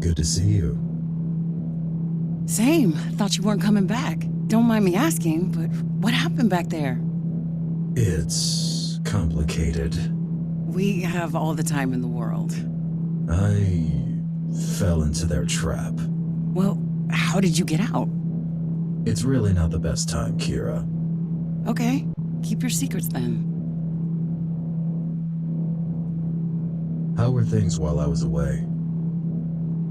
Good to see you. Same. Thought you weren't coming back. Don't mind me asking, but what happened back there? It's complicated. We have all the time in the world. I fell into their trap. Well, how did you get out? It's really not the best time, Kira. Okay, keep your secrets then. How were things while I was away?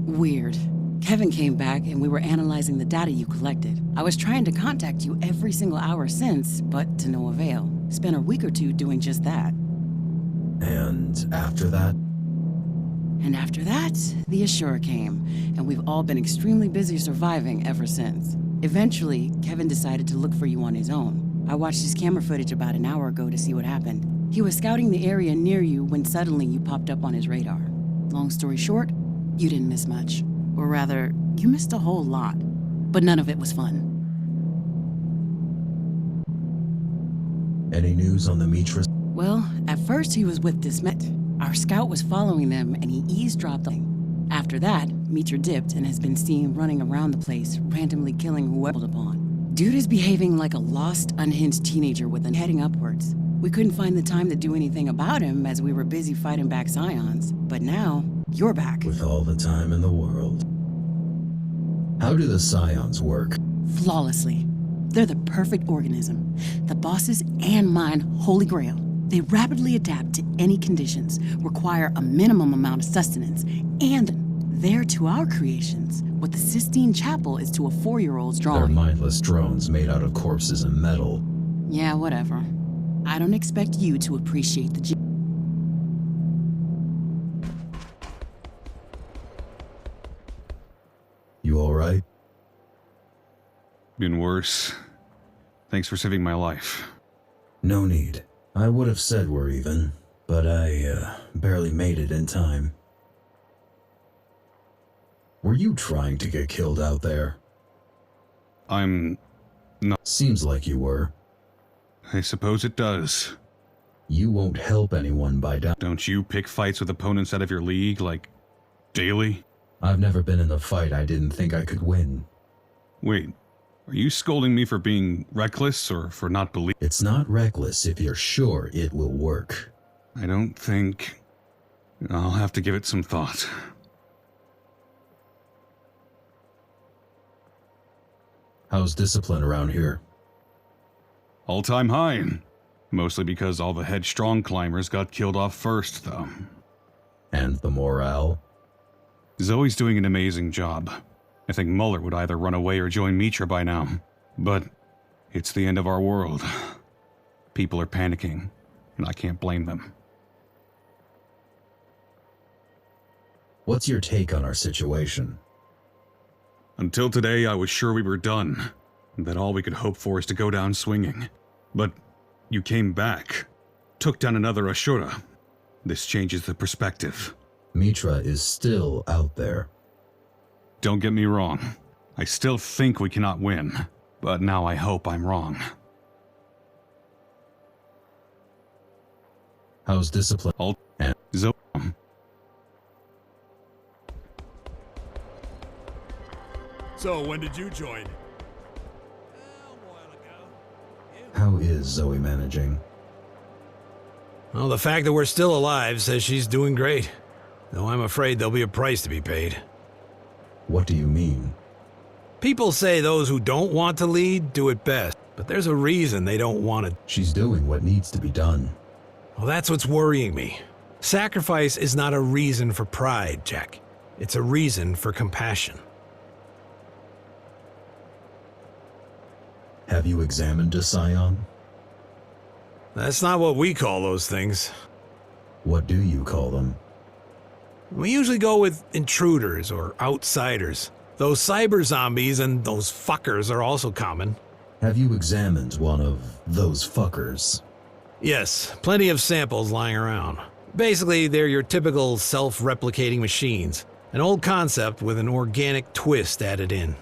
Weird. Kevin came back and we were analyzing the data you collected. I was trying to contact you every single hour since, but to no avail. Spent a week or two doing just that. And after that? And after that, the Assurer came, and we've all been extremely busy surviving ever since. Eventually, Kevin decided to look for you on his own. I watched his camera footage about an hour ago to see what happened. He was scouting the area near you when suddenly you popped up on his radar. Long story short, you didn't miss much. Or rather, you missed a whole lot. But none of it was fun. Any news on the Mitra? Well, at first he was with Dismet. Our scout was following them and he eavesdropped them. After that, Mitra dipped and has been seen running around the place, randomly killing whoever upon. Dude is behaving like a lost, unhinged teenager with a heading upwards. We couldn't find the time to do anything about him as we were busy fighting back Scions. But now, you're back. With all the time in the world. How do the Scions work? Flawlessly. They're the perfect organism. The boss's and mine holy grail. They rapidly adapt to any conditions, require a minimum amount of sustenance, and they're to our creations what the Sistine Chapel is to a 4-year-old's drawing. They're mindless drones made out of corpses and metal. Yeah, whatever. I don't expect you to appreciate the You alright? Been worse. Thanks for saving my life. No need. I would have said we're even, but I barely made it in time. Were you trying to get killed out there? I'm not. Seems like you were. I suppose it does. You won't help anyone by Don't you pick fights with opponents out of your league, like, daily? I've never been in a fight I didn't think I could win. Wait, are you scolding me for being reckless or for not believing? It's not reckless if you're sure it will work. I don't think... I'll have to give it some thought. How's discipline around here? All-time high. Mostly because all the headstrong climbers got killed off first, though. And the morale? Zoe's doing an amazing job. I think Muller would either run away or join Mitra by now. But it's the end of our world. People are panicking, and I can't blame them. What's your take on our situation? Until today, I was sure we were done, and that all we could hope for is to go down swinging. But you came back, took down another Ashura. This changes the perspective. Mitra is still out there. Don't get me wrong. I still think we cannot win, but now I hope I'm wrong. How's discipline? And Zoe. So, when did you join? How is Zoe managing? Well, the fact that we're still alive says she's doing great. Though I'm afraid there'll be a price to be paid. What do you mean? People say those who don't want to lead do it best, but there's a reason they don't want it. She's doing what needs to be done. Well, that's what's worrying me. Sacrifice is not a reason for pride, Jack. It's a reason for compassion. Have you examined a Scion? That's not what we call those things. What do you call them? We usually go with intruders or outsiders. Those cyber zombies and those fuckers are also common. Have you examined one of those fuckers? Yes, plenty of samples lying around. Basically, they're your typical self-replicating machines. An old concept with an organic twist added in.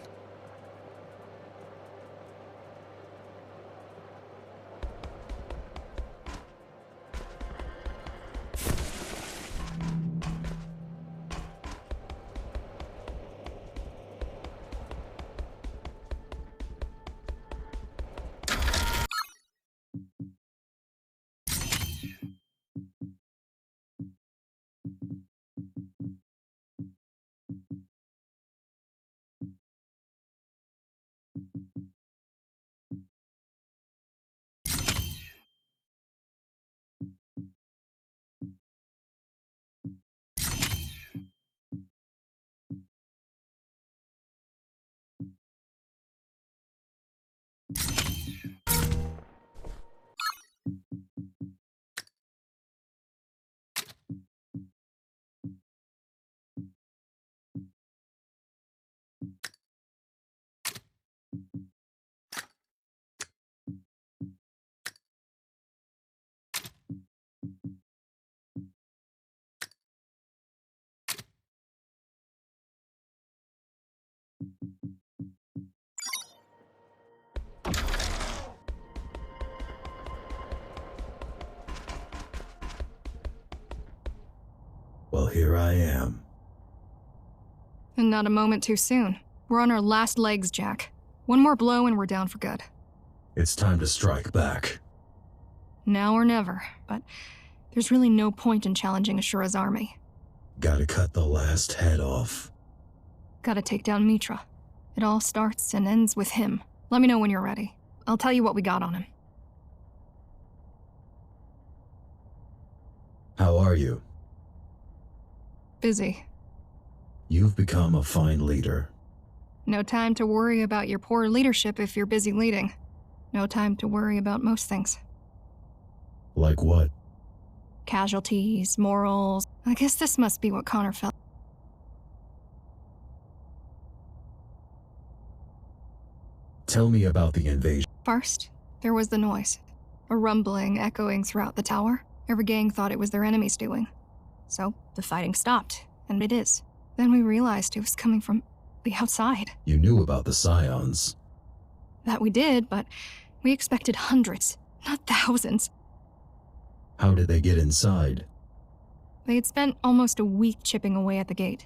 Well, here I am. And not a moment too soon. We're on our last legs, Jack. One more blow and we're down for good. It's time to strike back. Now or never, but there's really no point in challenging Ashura's army. Gotta cut the last head off. Gotta take down Mitra. It all starts and ends with him. Let me know when you're ready. I'll tell you what we got on him. How are you? Busy. You've become a fine leader. No time to worry about your poor leadership if you're busy leading. No time to worry about most things. Like what? Casualties, morals. I guess this must be what Connor felt. Tell me about the invasion. First, there was the noise. A rumbling echoing throughout the tower. Every gang thought it was their enemies doing. So, the fighting stopped, and it is. Then we realized it was coming from the outside. You knew about the Scions. That we did, but we expected hundreds, not thousands. How did they get inside? They had spent almost a week chipping away at the gate.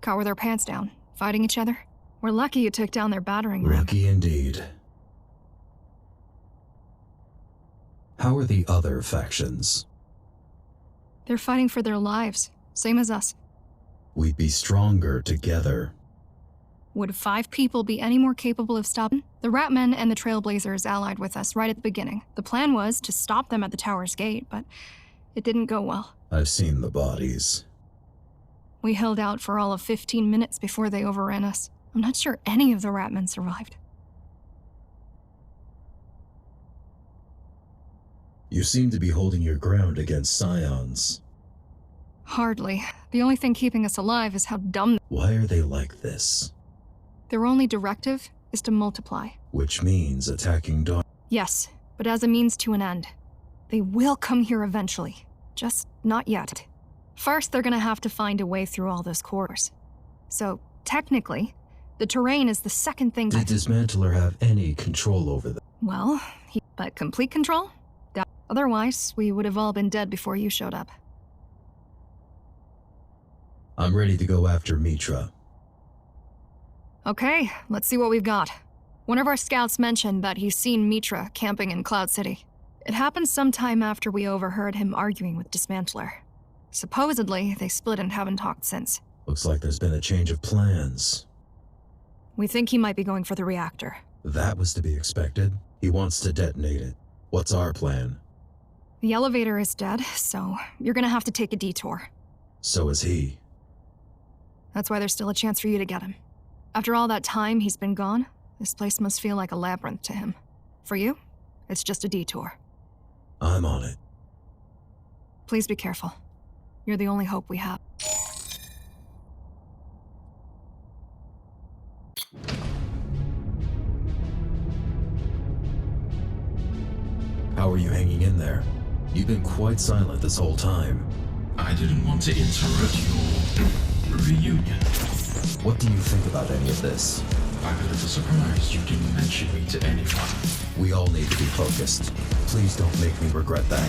Caught with their pants down, fighting each other. We're lucky you took down their battering ram. Lucky indeed. How are the other factions? They're fighting for their lives, same as us. We'd be stronger together. Would 5 people be any more capable of stopping? The Ratmen and the Trailblazers allied with us right at the beginning. The plan was to stop them at the tower's gate, but it didn't go well. I've seen the bodies. We held out for all of 15 minutes before they overran us. I'm not sure any of the Ratmen survived. You seem to be holding your ground against Scions. Hardly. The only thing keeping us alive is how dumb. Why are they like this? Their only directive is to multiply. Which means attacking Dawn. Yes, but as a means to an end. They will come here eventually. Just not yet. First, they're gonna have to find a way through all those corridors. So, technically, the terrain is the second thing. Did Dismantler have any control over them? Well, but complete control? Otherwise, we would have all been dead before you showed up. I'm ready to go after Mitra. Okay, let's see what we've got. One of our scouts mentioned that he's seen Mitra camping in Cloud City. It happened sometime after we overheard him arguing with Dismantler. Supposedly, they split and haven't talked since. Looks like there's been a change of plans. We think he might be going for the reactor. That was to be expected. He wants to detonate it. What's our plan? The elevator is dead, so you're gonna have to take a detour. So is he. That's why there's still a chance for you to get him. After all that time he's been gone, this place must feel like a labyrinth to him. For you, it's just a detour. I'm on it. Please be careful. You're the only hope we have. How are you hanging in there? You've been quite silent this whole time. I didn't want to interrupt your reunion. What do you think about any of this? I'm a little surprised you didn't mention me to anyone. We all need to be focused. Please don't make me regret that.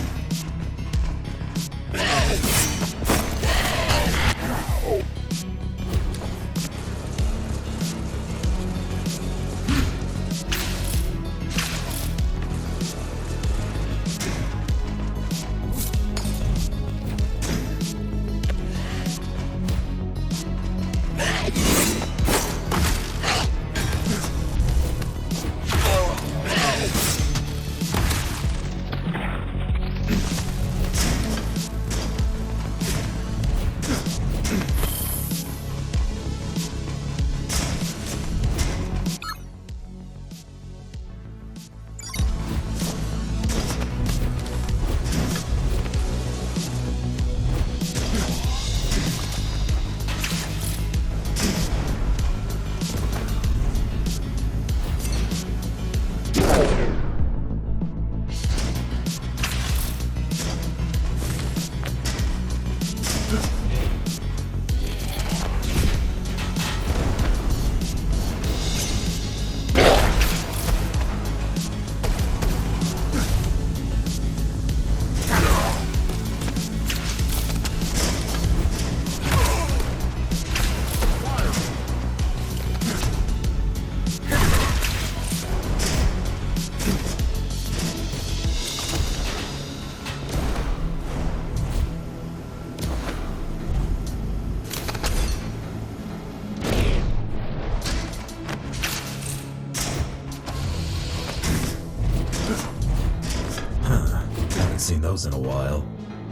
Haven't seen those in a while.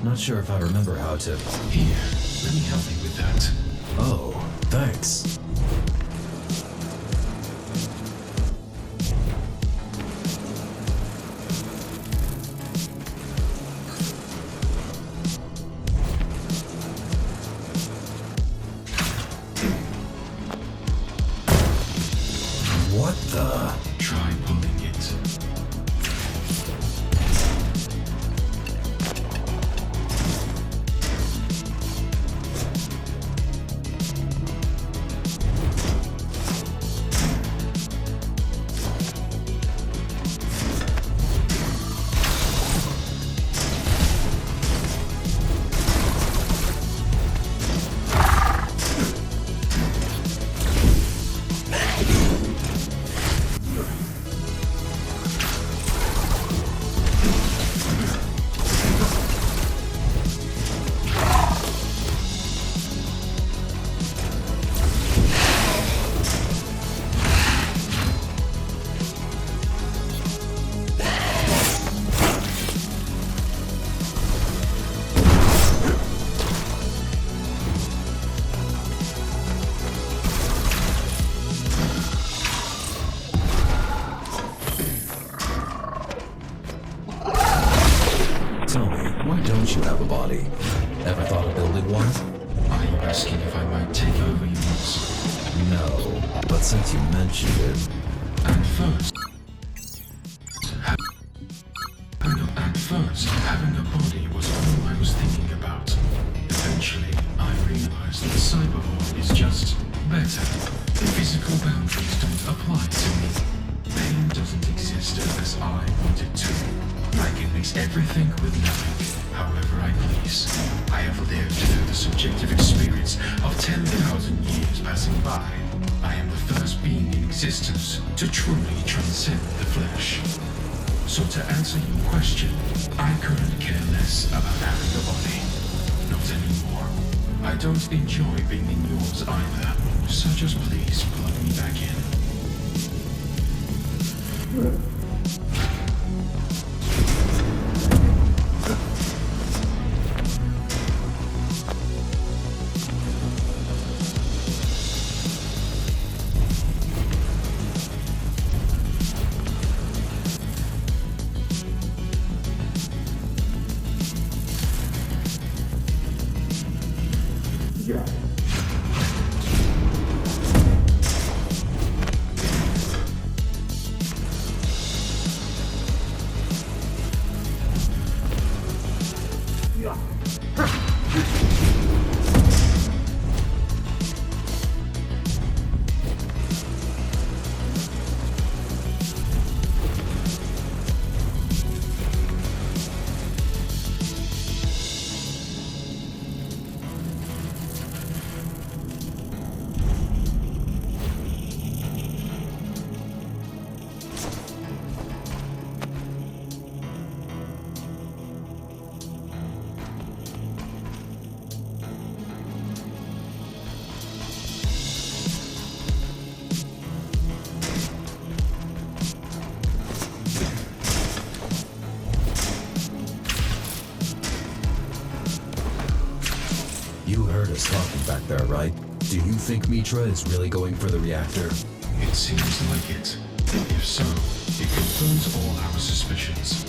Not sure if I remember how to... Here, let me help you with that. Oh, thanks. What the... Try pulling it. Tell me, why don't you have a body? Ever thought of building one? Are you asking if I might take over yours? No, but since you mentioned it... At first, having a body was all I was thinking about. Eventually, I realized that cyberborg is just better. The physical boundaries don't apply to me. Pain doesn't exist as I want it to. I can mix everything with nothing, however I please. I have lived through the subjective experience of 10,000 years passing by. I am the first being in existence to truly transcend the flesh. So to answer your question, I couldn't care less about having a body. Not anymore. I don't enjoy being in yours either, so just please plug me back in. You heard us talking back there, right? Do you think Mitra is really going for the reactor? It seems like it. If so, it confirms all our suspicions.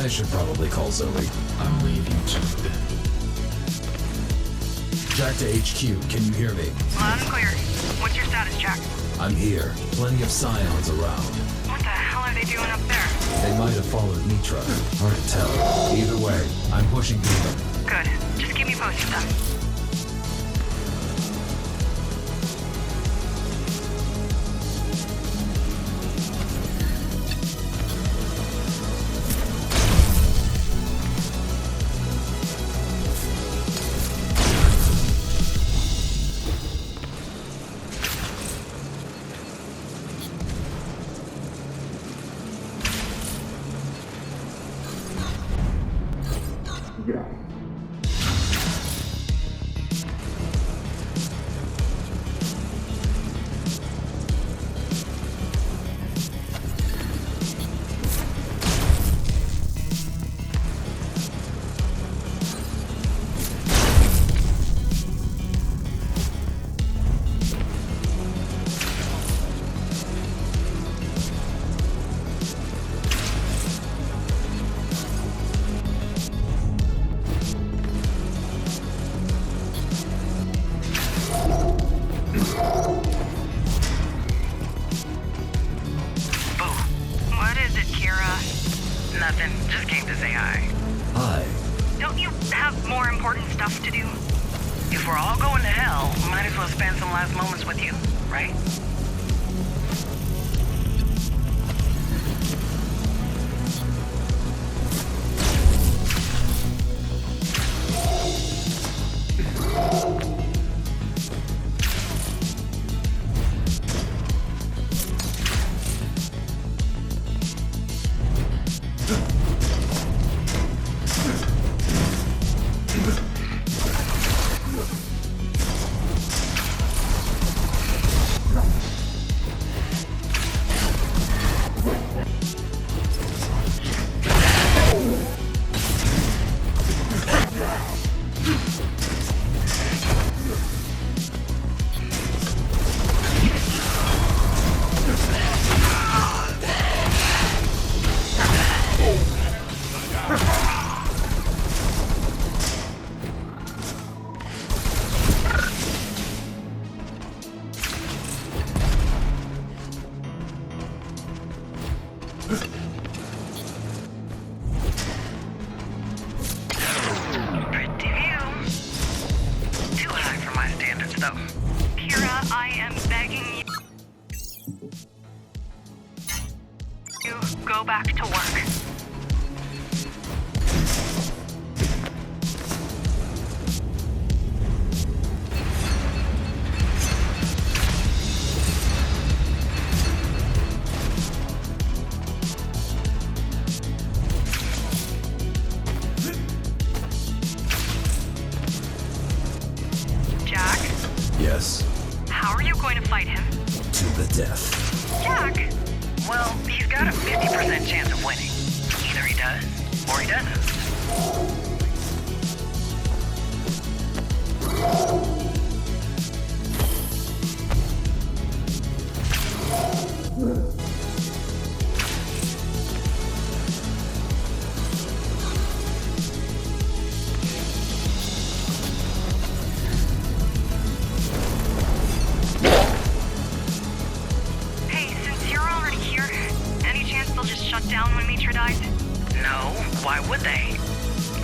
should probably call Zoe. I'll leave you to it then. Jack to HQ, can you hear me? Loud and clear. What's your status, Jack? I'm here. Plenty of scions around. What the hell are they doing up there? They might have followed Mitra. Hard to tell. Either way, I'm pushing through them. Good. Just keep me posted then. Nothing. Just came to say hi. Hi. Don't you have more important stuff to do? If we're all going to hell, might as well spend some last moments with you, right? Go back to work. Jack? Yes? How are you going to fight him? To the death. Jack! Well, he's got a 50% chance of winning. Either he does, or he doesn't. Down when Mitra died? No, why would they?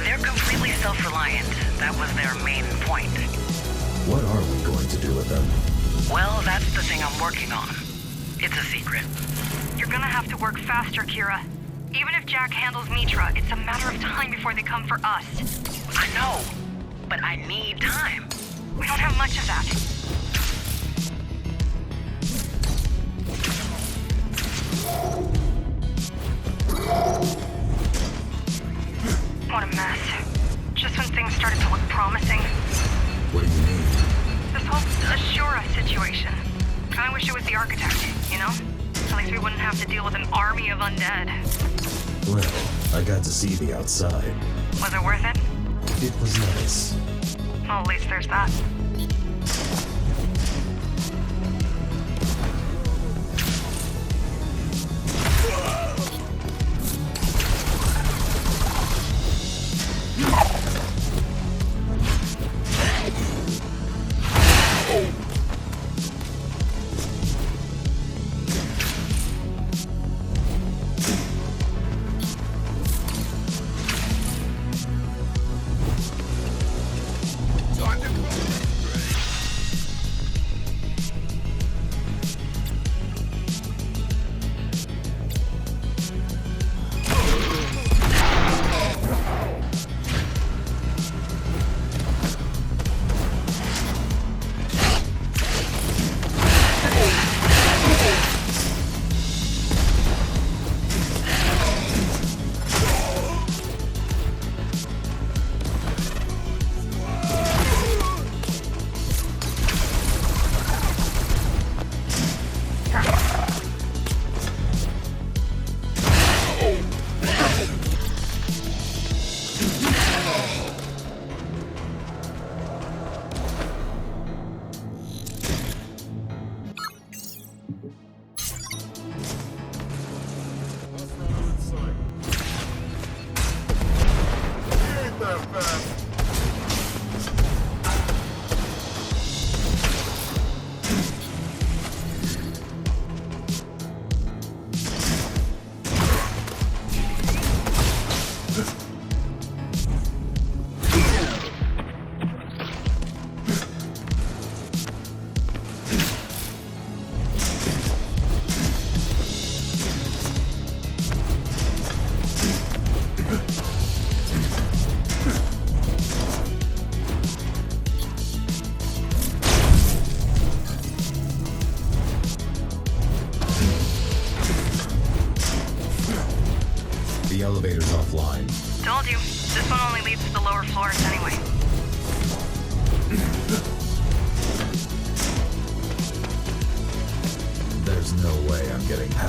They're completely self-reliant. That was their main point. What are we going to do with them? Well, that's the thing I'm working on. It's a secret. You're gonna have to work faster, Kira. Even if Jack handles Mitra, it's a matter of time before they come for us. I know, but I need time. We don't have much of that. What a mess. Just when things started to look promising. What do you mean? This whole Ashura situation. Kinda wish it was the architect, you know? At least we wouldn't have to deal with an army of undead. Well, I got to see the outside. Was it worth it? It was nice. Well, at least there's that.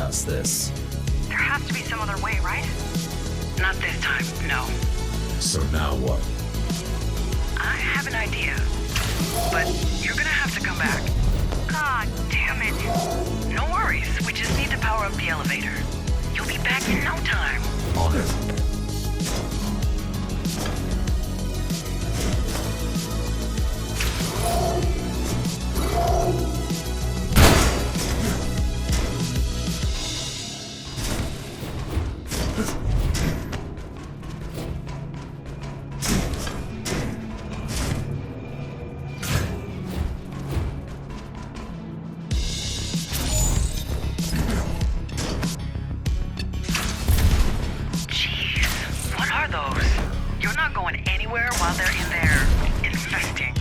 bypass this. There has to be some other way, right? Not this time, no. So now what? I have an idea. But you're gonna have to come back. God damn it. No worries, we just need to power up the elevator. You'll be back in no time. On it. Jeez, what are those? You're not going anywhere while they're in there infesting.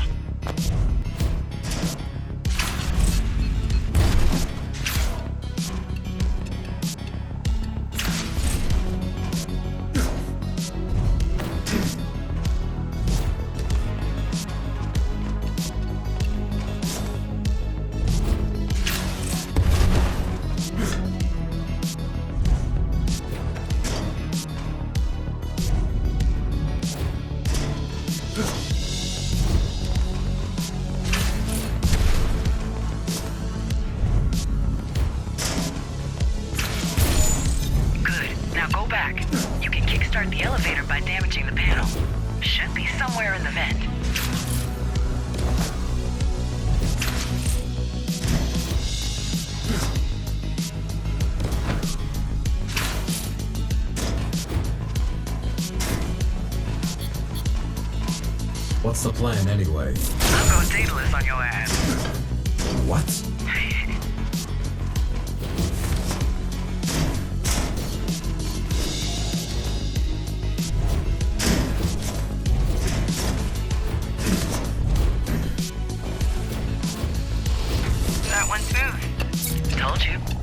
Good. Now go back. You can kickstart the elevator by damaging the panel. Should be somewhere in the vent. What's the plan anyway? I'll go Daedalus on your ass. What? That one's smooth. Told you.